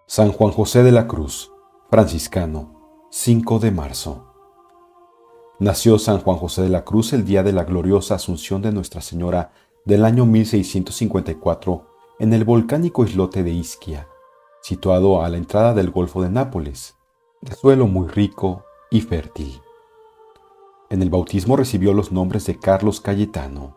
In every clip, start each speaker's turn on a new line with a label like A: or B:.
A: San Juan José de la Cruz, franciscano, 5 de marzo. Nació San Juan José de la Cruz el día de la gloriosa Asunción de Nuestra Señora del año 1654 en el volcánico islote de Ischia, situado a la entrada del Golfo de Nápoles, de suelo muy rico y fértil. En el bautismo recibió los nombres de Carlos Cayetano.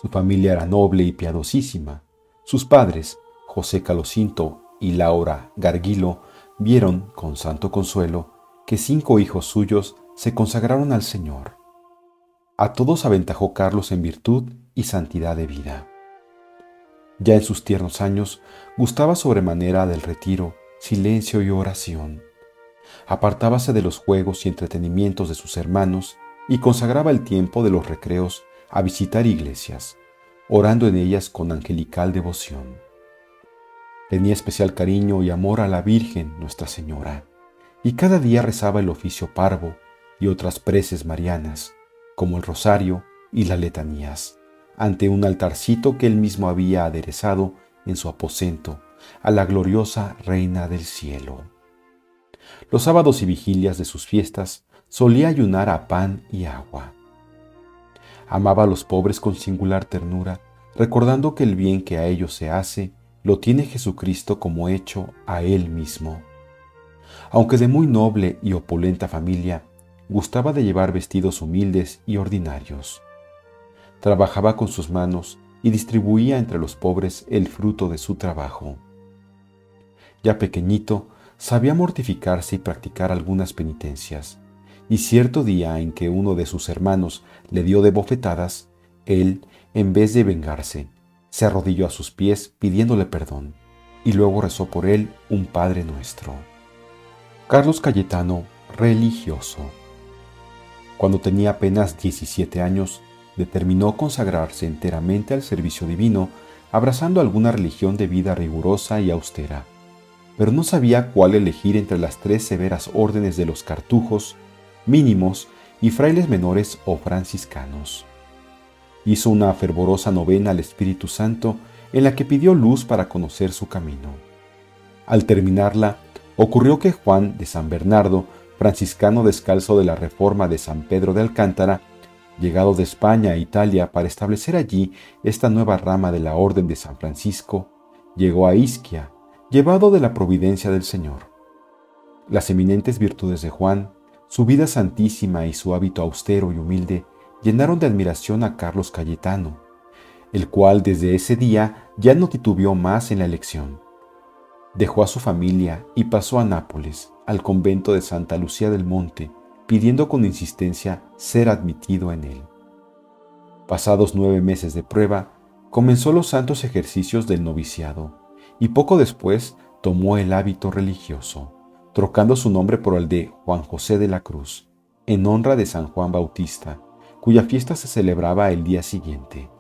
A: Su familia era noble y piadosísima. Sus padres, José Calocinto y Laura Gargilo, vieron, con santo consuelo, que 5 hijos suyos se consagraron al Señor. A todos aventajó Carlos en virtud y santidad de vida. Ya en sus tiernos años gustaba sobremanera del retiro, silencio y oración. Apartábase de los juegos y entretenimientos de sus hermanos y consagraba el tiempo de los recreos a visitar iglesias, orando en ellas con angelical devoción. Tenía especial cariño y amor a la Virgen Nuestra Señora, y cada día rezaba el oficio parvo y otras preces marianas, como el rosario y las letanías, ante un altarcito que él mismo había aderezado en su aposento a la gloriosa Reina del Cielo. Los sábados y vigilias de sus fiestas solía ayunar a pan y agua. Amaba a los pobres con singular ternura, recordando que el bien que a ellos se hace lo tiene Jesucristo como hecho a él mismo. Aunque de muy noble y opulenta familia, gustaba de llevar vestidos humildes y ordinarios. Trabajaba con sus manos y distribuía entre los pobres el fruto de su trabajo. Ya pequeñito, sabía mortificarse y practicar algunas penitencias, y cierto día en que uno de sus hermanos le dio de bofetadas, él, en vez de vengarse, se arrodilló a sus pies pidiéndole perdón, y luego rezó por él un Padre Nuestro. Carlos Cayetano, religioso. Cuando tenía apenas 17 años, determinó consagrarse enteramente al servicio divino, abrazando alguna religión de vida rigurosa y austera, pero no sabía cuál elegir entre las 3 severas órdenes de los cartujos, mínimos y frailes menores o franciscanos. Hizo una fervorosa novena al Espíritu Santo en la que pidió luz para conocer su camino. Al terminarla, ocurrió que Juan de San Bernardo, franciscano descalzo de la Reforma de San Pedro de Alcántara, llegado de España a Italia para establecer allí esta nueva rama de la Orden de San Francisco, llegó a Ischia, llevado de la providencia del Señor. Las eminentes virtudes de Juan, su vida santísima y su hábito austero y humilde llenaron de admiración a Carlos Cayetano, el cual desde ese día ya no titubeó más en la elección. Dejó a su familia y pasó a Nápoles, al convento de Santa Lucía del Monte, pidiendo con insistencia ser admitido en él. Pasados 9 meses de prueba, comenzó los santos ejercicios del noviciado, y poco después tomó el hábito religioso, trocando su nombre por el de Juan José de la Cruz, en honra de San Juan Bautista, cuya fiesta se celebraba el día siguiente,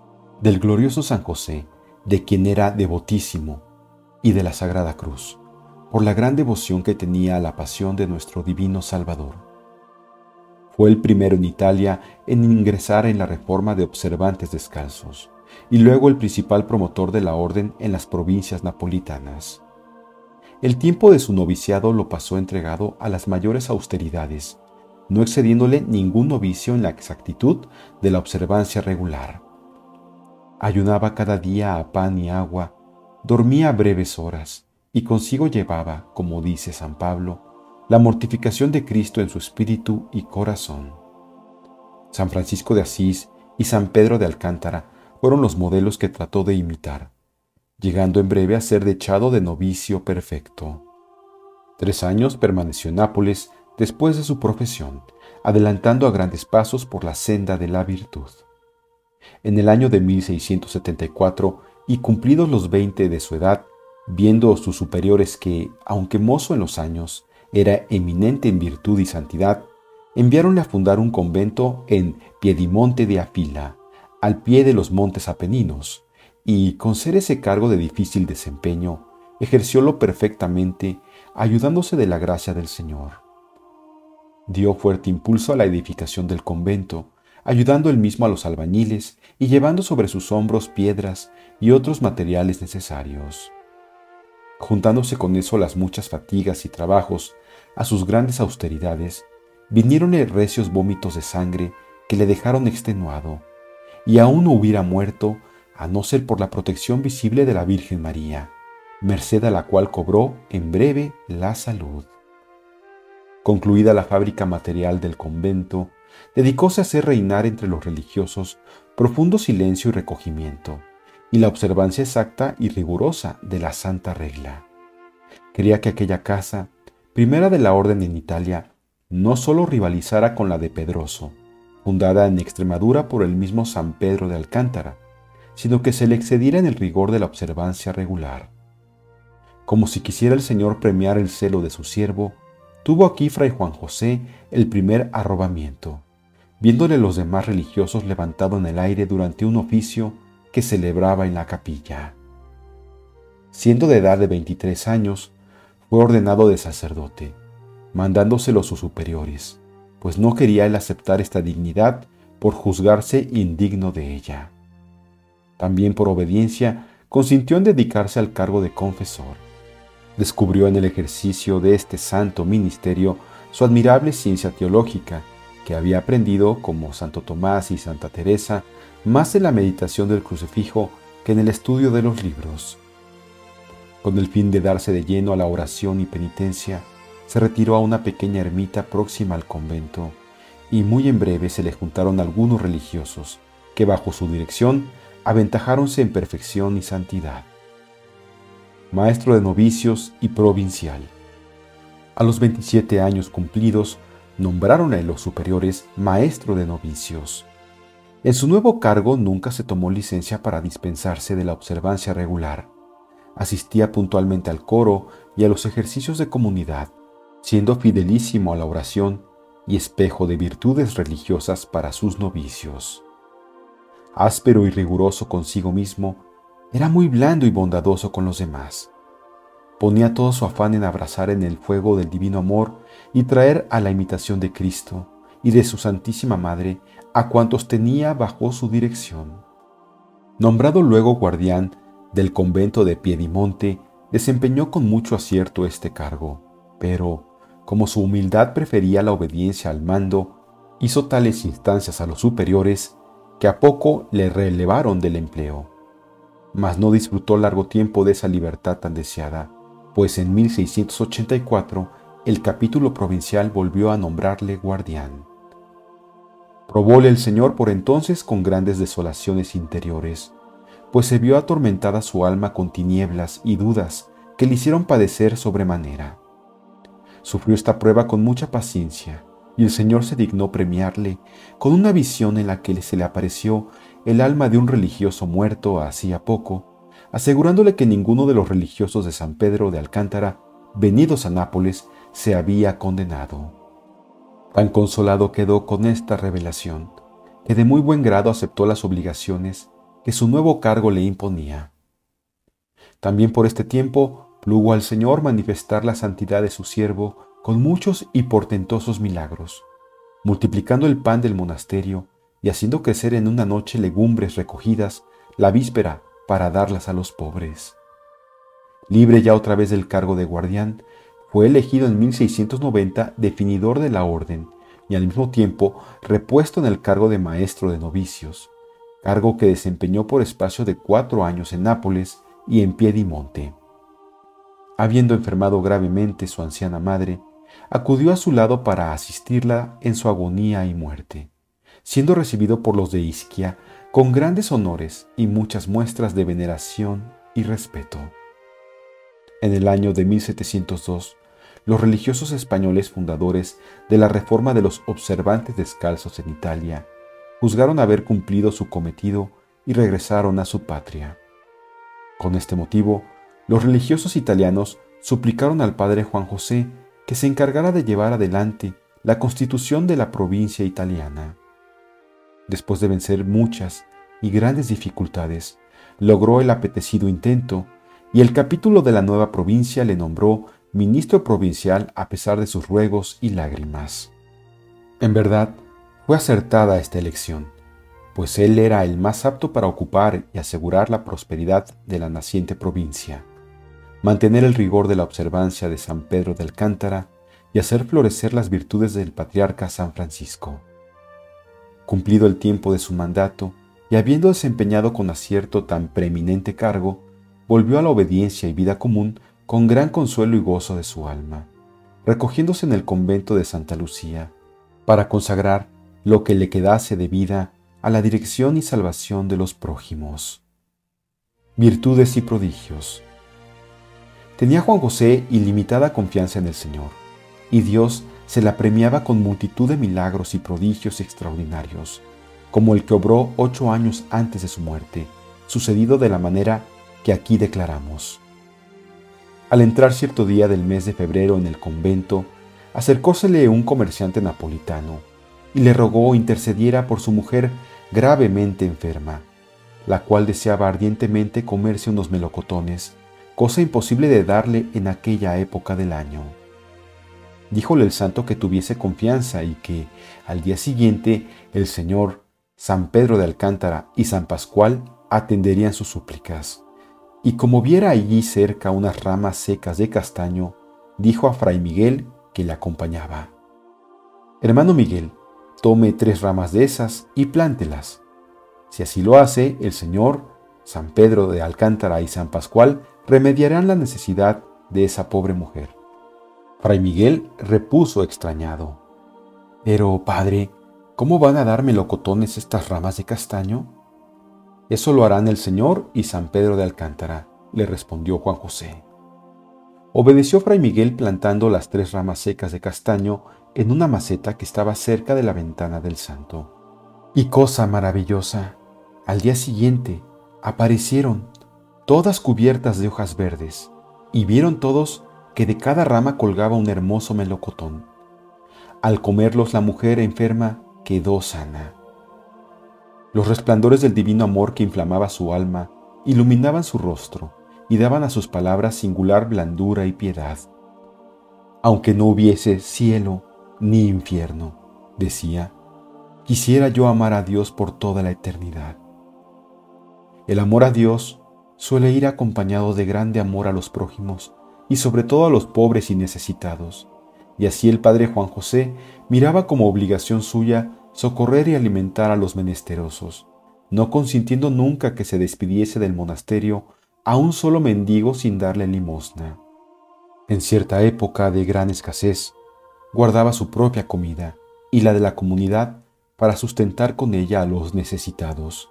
A: del glorioso San José, de quien era devotísimo, y de la Sagrada Cruz, por la gran devoción que tenía a la pasión de nuestro divino Salvador. Fue el primero en Italia en ingresar en la reforma de observantes descalzos, y luego el principal promotor de la orden en las provincias napolitanas. El tiempo de su noviciado lo pasó entregado a las mayores austeridades, no excediéndole ningún novicio en la exactitud de la observancia regular. Ayunaba cada día a pan y agua, dormía breves horas, y consigo llevaba, como dice San Pablo, la mortificación de Cristo en su espíritu y corazón. San Francisco de Asís y San Pedro de Alcántara fueron los modelos que trató de imitar, llegando en breve a ser dechado de novicio perfecto. 3 años permaneció en Nápoles después de su profesión, adelantando a grandes pasos por la senda de la virtud. En el año de 1674, y cumplidos los 20 de su edad, viendo sus superiores que, aunque mozo en los años, era eminente en virtud y santidad, enviaronle a fundar un convento en Piedimonte de Afila, al pie de los montes Apeninos, y con ser ese cargo de difícil desempeño, ejerciólo perfectamente, ayudándose de la gracia del Señor. Dio fuerte impulso a la edificación del convento, ayudando él mismo a los albañiles y llevando sobre sus hombros piedras y otros materiales necesarios. Juntándose con eso las muchas fatigas y trabajos a sus grandes austeridades, vinieronle recios vómitos de sangre que le dejaron extenuado, y aún no hubiera muerto a no ser por la protección visible de la Virgen María, merced a la cual cobró en breve la salud. Concluida la fábrica material del convento, dedicóse a hacer reinar entre los religiosos profundo silencio y recogimiento, y la observancia exacta y rigurosa de la santa regla. Quería que aquella casa, primera de la orden en Italia, no sólo rivalizara con la de Pedroso, fundada en Extremadura por el mismo San Pedro de Alcántara, sino que se le excediera en el rigor de la observancia regular. Como si quisiera el Señor premiar el celo de su siervo, tuvo aquí Fray Juan José el primer arrobamiento, viéndole los demás religiosos levantado en el aire durante un oficio que celebraba en la capilla. Siendo de edad de 23 años, fue ordenado de sacerdote, mandándoselo sus superiores, pues no quería él aceptar esta dignidad por juzgarse indigno de ella. También por obediencia consintió en dedicarse al cargo de confesor. Descubrió en el ejercicio de este santo ministerio su admirable ciencia teológica, que había aprendido, como Santo Tomás y Santa Teresa, más en la meditación del crucifijo que en el estudio de los libros. Con el fin de darse de lleno a la oración y penitencia, se retiró a una pequeña ermita próxima al convento, y muy en breve se le juntaron algunos religiosos, que bajo su dirección aventajáronse en perfección y santidad. Maestro de novicios y provincial. A los 27 años cumplidos, nombráronle los superiores maestro de novicios. En su nuevo cargo nunca se tomó licencia para dispensarse de la observancia regular. Asistía puntualmente al coro y a los ejercicios de comunidad, siendo fidelísimo a la oración y espejo de virtudes religiosas para sus novicios. Áspero y riguroso consigo mismo, era muy blando y bondadoso con los demás. Ponía todo su afán en abrazar en el fuego del divino amor y traer a la imitación de Cristo y de su Santísima Madre a cuantos tenía bajo su dirección. Nombrado luego guardián del convento de Piedimonte, desempeñó con mucho acierto este cargo, pero, como su humildad prefería la obediencia al mando, hizo tales instancias a los superiores que a poco le relevaron del empleo. Mas no disfrutó largo tiempo de esa libertad tan deseada, pues en 1684 el capítulo provincial volvió a nombrarle guardián. Probóle el Señor por entonces con grandes desolaciones interiores, pues se vio atormentada su alma con tinieblas y dudas que le hicieron padecer sobremanera. Sufrió esta prueba con mucha paciencia, y el Señor se dignó premiarle con una visión en la que se le apareció el alma de un religioso muerto hacía poco, asegurándole que ninguno de los religiosos de San Pedro de Alcántara, venidos a Nápoles, se había condenado. Tan consolado quedó con esta revelación, que de muy buen grado aceptó las obligaciones que su nuevo cargo le imponía. También por este tiempo plugo al Señor manifestar la santidad de su siervo con muchos y portentosos milagros, multiplicando el pan del monasterio y haciendo crecer en una noche legumbres recogidas la víspera para darlas a los pobres. Libre ya otra vez del cargo de guardián, fue elegido en 1690 definidor de la orden y al mismo tiempo repuesto en el cargo de maestro de novicios, cargo que desempeñó por espacio de 4 años en Nápoles y en Piedimonte. Habiendo enfermado gravemente su anciana madre, acudió a su lado para asistirla en su agonía y muerte, siendo recibido por los de Ischia con grandes honores y muchas muestras de veneración y respeto. En el año de 1702, los religiosos españoles fundadores de la reforma de los observantes descalzos en Italia juzgaron haber cumplido su cometido y regresaron a su patria. Con este motivo, los religiosos italianos suplicaron al padre Juan José que se encargara de llevar adelante la constitución de la provincia italiana. Después de vencer muchas y grandes dificultades, logró el apetecido intento y el capítulo de la nueva provincia le nombró ministro provincial a pesar de sus ruegos y lágrimas. En verdad, fue acertada esta elección, pues él era el más apto para ocupar y asegurar la prosperidad de la naciente provincia. mantener el rigor de la observancia de San Pedro de Alcántara y hacer florecer las virtudes del patriarca San Francisco. Cumplido el tiempo de su mandato y habiendo desempeñado con acierto tan preeminente cargo, volvió a la obediencia y vida común con gran consuelo y gozo de su alma, recogiéndose en el convento de Santa Lucía, para consagrar lo que le quedase de vida a la dirección y salvación de los prójimos. Virtudes y prodigios. Tenía Juan José ilimitada confianza en el Señor, y Dios se la premiaba con multitud de milagros y prodigios extraordinarios, como el que obró 8 años antes de su muerte, sucedido de la manera que aquí declaramos. Al entrar cierto día del mes de febrero en el convento, acercósele un comerciante napolitano y le rogó intercediera por su mujer gravemente enferma, la cual deseaba ardientemente comerse unos melocotones, cosa imposible de darle en aquella época del año. Díjole el santo que tuviese confianza y que, al día siguiente, el señor San Pedro de Alcántara y San Pascual atenderían sus súplicas. Y como viera allí cerca unas ramas secas de castaño, dijo a Fray Miguel, que le acompañaba: «Hermano Miguel, tome 3 ramas de esas y plántelas. Si así lo hace, el señor San Pedro de Alcántara y San Pascual remediarán la necesidad de esa pobre mujer». Fray Miguel repuso extrañado: «Pero, padre, ¿cómo van a dar melocotones estas ramas de castaño?». «Eso lo harán el Señor y San Pedro de Alcántara», le respondió Juan José. Obedeció Fray Miguel plantando las 3 ramas secas de castaño en una maceta que estaba cerca de la ventana del santo. Y cosa maravillosa, al día siguiente aparecieron, todas cubiertas de hojas verdes, y vieron todos que de cada rama colgaba un hermoso melocotón. Al comerlos la mujer enferma quedó sana. Los resplandores del divino amor que inflamaba su alma iluminaban su rostro y daban a sus palabras singular blandura y piedad. «Aunque no hubiese cielo ni infierno», decía, «quisiera yo amar a Dios por toda la eternidad». El amor a Dios suele ir acompañado de grande amor a los prójimos y sobre todo a los pobres y necesitados, y así el padre Juan José miraba como obligación suya socorrer y alimentar a los menesterosos, no consintiendo nunca que se despidiese del monasterio a un solo mendigo sin darle limosna. En cierta época de gran escasez, guardaba su propia comida y la de la comunidad para sustentar con ella a los necesitados,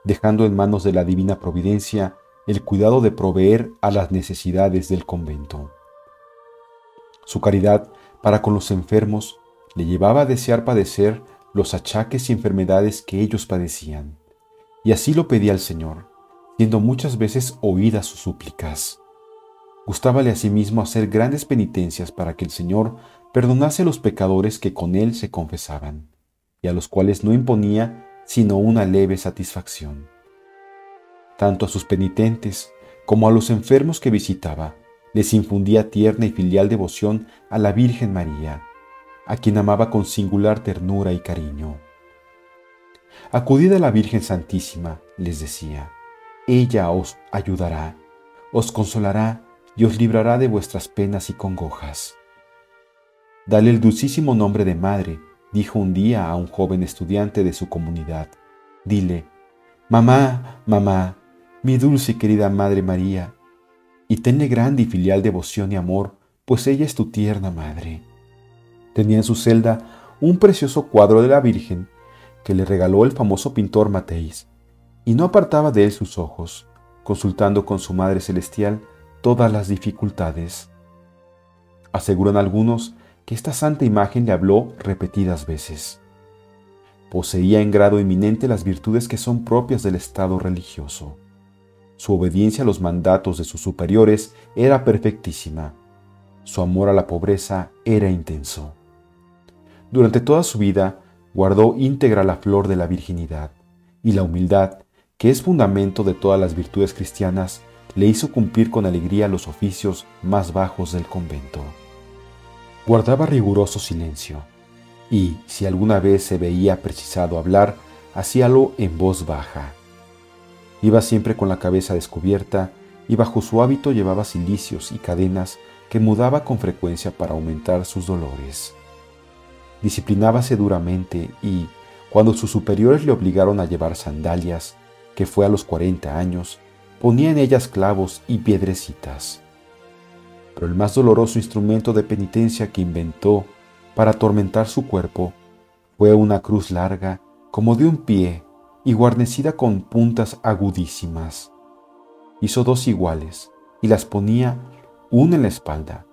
A: dejando en manos de la divina providencia el cuidado de proveer a las necesidades del convento. Su caridad para con los enfermos le llevaba a desear padecer los achaques y enfermedades que ellos padecían, y así lo pedía al Señor, siendo muchas veces oídas sus súplicas. Gustábale asimismo hacer grandes penitencias para que el Señor perdonase a los pecadores que con él se confesaban, y a los cuales no imponía sino una leve satisfacción. Tanto a sus penitentes como a los enfermos que visitaba, les infundía tierna y filial devoción a la Virgen María, a quien amaba con singular ternura y cariño. «Acudid a la Virgen Santísima», les decía, «ella os ayudará, os consolará y os librará de vuestras penas y congojas». «Dale el dulcísimo nombre de madre», dijo un día a un joven estudiante de su comunidad. «Dile: mamá, mamá, mi dulce y querida Madre María, y tenle grande y filial devoción y amor, pues ella es tu tierna madre». Tenía en su celda un precioso cuadro de la Virgen que le regaló el famoso pintor Mateis, y no apartaba de él sus ojos, consultando con su Madre Celestial todas las dificultades. Aseguran algunos que esta santa imagen le habló repetidas veces. Poseía en grado eminente las virtudes que son propias del estado religioso. Su obediencia a los mandatos de sus superiores era perfectísima. Su amor a la pobreza era intenso. Durante toda su vida guardó íntegra la flor de la virginidad, y la humildad, que es fundamento de todas las virtudes cristianas, le hizo cumplir con alegría los oficios más bajos del convento. Guardaba riguroso silencio, y si alguna vez se veía precisado hablar, hacíalo en voz baja. Iba siempre con la cabeza descubierta y bajo su hábito llevaba cilicios y cadenas que mudaba con frecuencia para aumentar sus dolores. Disciplinábase duramente y, cuando sus superiores le obligaron a llevar sandalias, que fue a los 40 años, ponía en ellas clavos y piedrecitas. Pero el más doloroso instrumento de penitencia que inventó para atormentar su cuerpo fue una cruz larga como de un pie y guarnecida con puntas agudísimas. Hizo 2 iguales y las ponía una en la espalda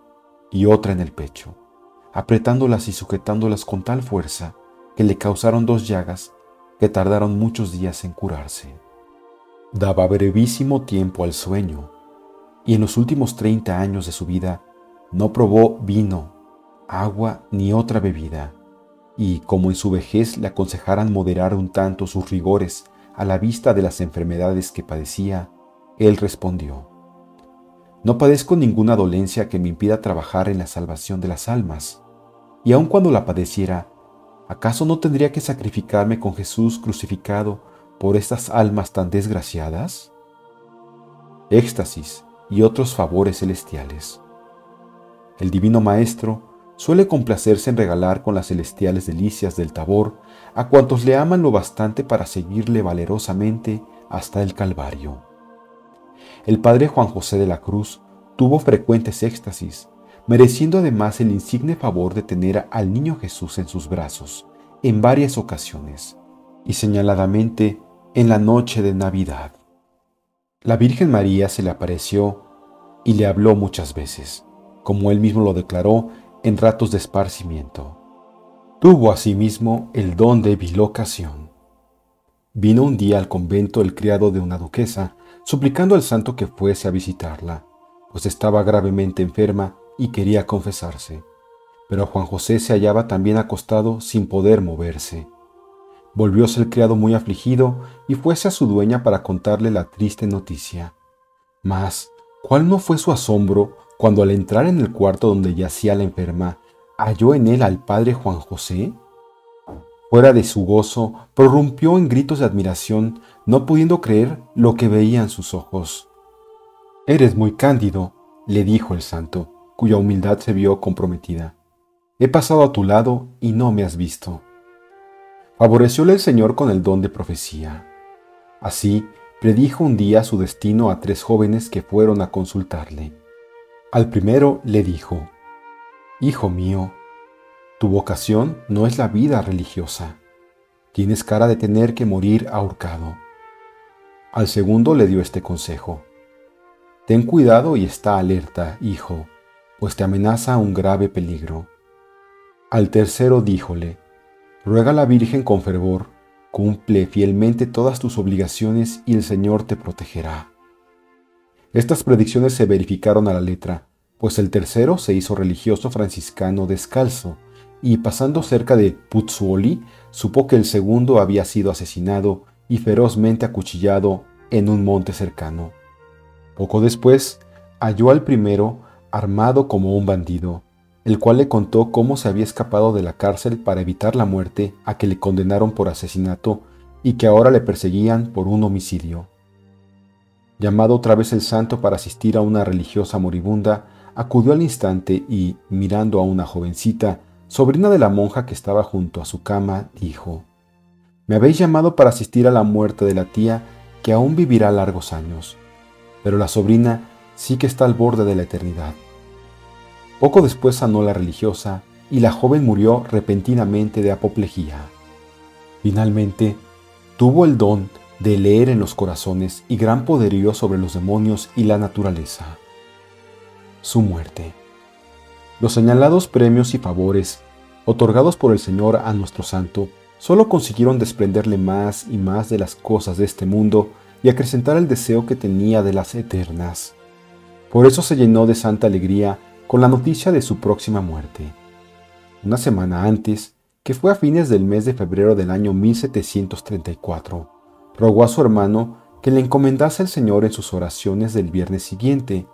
A: y otra en el pecho, apretándolas y sujetándolas con tal fuerza que le causaron 2 llagas que tardaron muchos días en curarse. Daba brevísimo tiempo al sueño, y en los últimos 30 años de su vida no probó vino, agua ni otra bebida, y como en su vejez le aconsejaran moderar un tanto sus rigores a la vista de las enfermedades que padecía, él respondió: «No padezco ninguna dolencia que me impida trabajar en la salvación de las almas, y aun cuando la padeciera, ¿acaso no tendría que sacrificarme con Jesús crucificado por estas almas tan desgraciadas?» Éxtasis y otros favores celestiales. El Divino Maestro suele complacerse en regalar con las celestiales delicias del Tabor a cuantos le aman lo bastante para seguirle valerosamente hasta el Calvario. El Padre Juan José de la Cruz tuvo frecuentes éxtasis, mereciendo además el insigne favor de tener al Niño Jesús en sus brazos en varias ocasiones, y señaladamente en la noche de Navidad. La Virgen María se le apareció y le habló muchas veces, como él mismo lo declaró en ratos de esparcimiento. Tuvo asimismo el don de bilocación. Vino un día al convento el criado de una duquesa, suplicando al santo que fuese a visitarla, pues estaba gravemente enferma y quería confesarse. Pero Juan José se hallaba también acostado sin poder moverse. Volvióse el criado muy afligido y fuese a su dueña para contarle la triste noticia. Mas, ¿cuál no fue su asombro cuando al entrar en el cuarto donde yacía la enferma, halló en él al padre Juan José? Fuera de su gozo, prorrumpió en gritos de admiración, no pudiendo creer lo que veían sus ojos. «Eres muy cándido», le dijo el santo, cuya humildad se vio comprometida. «He pasado a tu lado y no me has visto». Favorecióle el Señor con el don de profecía. Así, predijo un día su destino a 3 jóvenes que fueron a consultarle. Al primero le dijo: «Hijo mío, tu vocación no es la vida religiosa. Tienes cara de tener que morir ahorcado». Al segundo le dio este consejo: «Ten cuidado y está alerta, hijo, pues te amenaza un grave peligro». Al tercero díjole: «Ruega a la Virgen con fervor, cumple fielmente todas tus obligaciones y el Señor te protegerá». Estas predicciones se verificaron a la letra, pues el tercero se hizo religioso franciscano descalzo, y pasando cerca de Pozzuoli, supo que el segundo había sido asesinado y ferozmente acuchillado en un monte cercano. Poco después, halló al primero armado como un bandido, el cual le contó cómo se había escapado de la cárcel para evitar la muerte a que le condenaron por asesinato y que ahora le perseguían por un homicidio. Llamado otra vez el santo para asistir a una religiosa moribunda, acudió al instante y, mirando a una jovencita, sobrina de la monja que estaba junto a su cama, dijo: «Me habéis llamado para asistir a la muerte de la tía, que aún vivirá largos años, pero la sobrina sí que está al borde de la eternidad». Poco después sanó la religiosa y la joven murió repentinamente de apoplejía. Finalmente, tuvo el don de leer en los corazones y gran poderío sobre los demonios y la naturaleza. Su muerte. Los señalados premios y favores otorgados por el Señor a nuestro santo solo consiguieron desprenderle más y más de las cosas de este mundo y acrecentar el deseo que tenía de las eternas. Por eso se llenó de santa alegría con la noticia de su próxima muerte. Una semana antes, que fue a fines del mes de febrero del año 1734, rogó a su hermano que le encomendase al Señor en sus oraciones del viernes siguiente,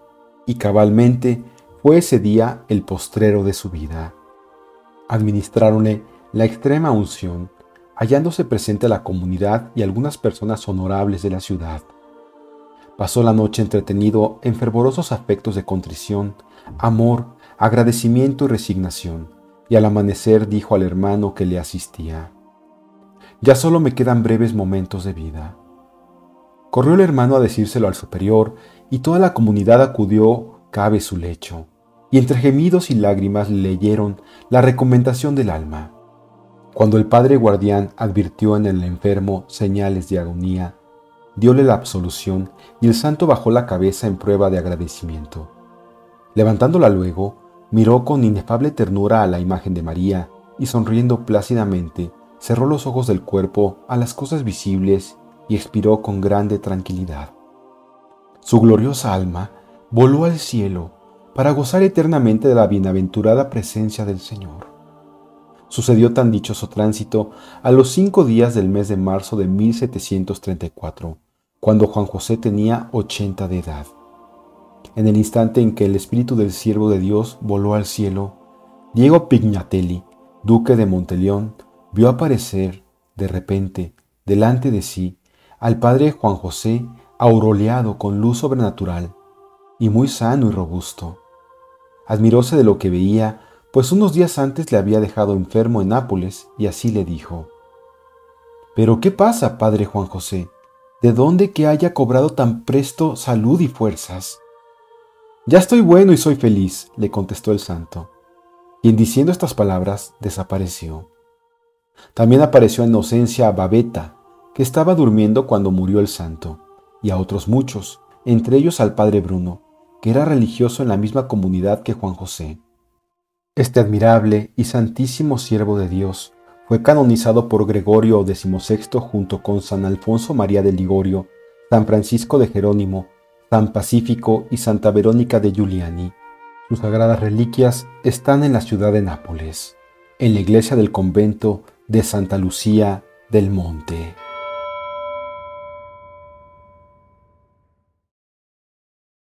A: y cabalmente fue ese día el postrero de su vida. Administráronle la extrema unción, hallándose presente la comunidad y algunas personas honorables de la ciudad. Pasó la noche entretenido en fervorosos afectos de contrición, amor, agradecimiento y resignación, y al amanecer dijo al hermano que le asistía: «Ya solo me quedan breves momentos de vida». Corrió el hermano a decírselo al superior, y toda la comunidad acudió cabe su lecho, y entre gemidos y lágrimas le leyeron la recomendación del alma. Cuando el padre guardián advirtió en el enfermo señales de agonía, dióle la absolución y el santo bajó la cabeza en prueba de agradecimiento. Levantándola luego, miró con inefable ternura a la imagen de María y sonriendo plácidamente, cerró los ojos del cuerpo a las cosas visibles y expiró con grande tranquilidad. Su gloriosa alma voló al cielo para gozar eternamente de la bienaventurada presencia del Señor. Sucedió tan dichoso tránsito a los 5 días del mes de marzo de 1734, cuando Juan José tenía 80 de edad. En el instante en que el espíritu del siervo de Dios voló al cielo, Diego Pignatelli, duque de Monteleón, vio aparecer, de repente, delante de sí, al padre Juan José aureolado con luz sobrenatural, y muy sano y robusto. Admiróse de lo que veía, pues unos días antes le había dejado enfermo en Nápoles, y así le dijo: «¿Pero qué pasa, padre Juan José? ¿De dónde que haya cobrado tan presto salud y fuerzas?» «Ya estoy bueno y soy feliz», le contestó el santo, y en diciendo estas palabras desapareció. También apareció a Inocencia Babeta, que estaba durmiendo cuando murió el santo, y a otros muchos, entre ellos al padre Bruno, que era religioso en la misma comunidad que Juan José. Este admirable y santísimo siervo de Dios fue canonizado por Gregorio XVI junto con San Alfonso María de Ligorio, San Francisco de Jerónimo, San Pacífico y Santa Verónica de Giuliani. Sus sagradas reliquias están en la ciudad de Nápoles, en la iglesia del convento de Santa Lucía del Monte.